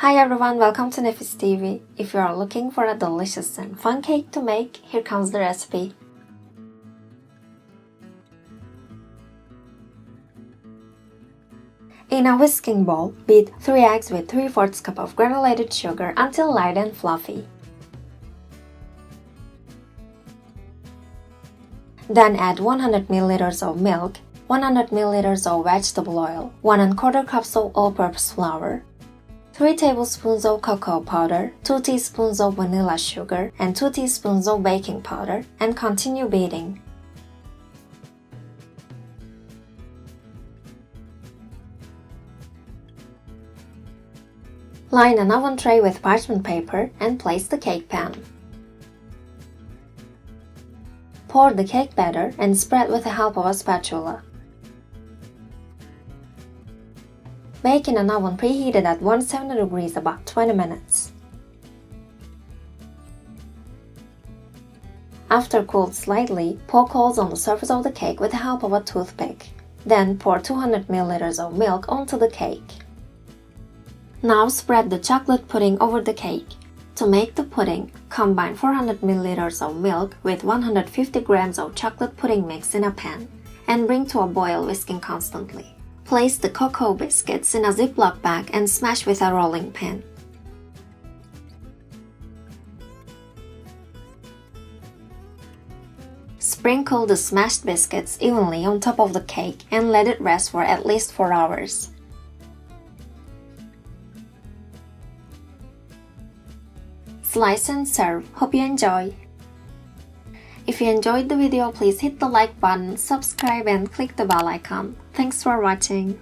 Hi everyone, welcome to Nefis TV. If you are looking for a delicious and fun cake to make, here comes the recipe. In a whisking bowl, beat 3 eggs with 3/4 cup of granulated sugar until light and fluffy. Then add 100 ml of milk, 100 ml of vegetable oil, 1¼ cups of all-purpose flour, 3 tablespoons of cocoa powder, 2 teaspoons of vanilla sugar, and 2 teaspoons of baking powder, and continue beating. Line an oven tray with parchment paper and place the cake pan. Pour the cake batter and spread with the help of a spatula. Bake in an oven preheated at 170 degrees about 20 minutes. After cooled slightly, poke holes on the surface of the cake with the help of a toothpick. Then pour 200 ml of milk onto the cake. Now spread the chocolate pudding over the cake. To make the pudding, combine 400 ml of milk with 150 grams of chocolate pudding mix in a pan and bring to a boil, whisking constantly. Place the cocoa biscuits in a Ziploc bag and smash with a rolling pin. Sprinkle the smashed biscuits evenly on top of the cake and let it rest for at least 4 hours. Slice and serve. Hope you enjoy! If you enjoyed the video, please hit the like button, subscribe and click the bell icon. Thanks for watching!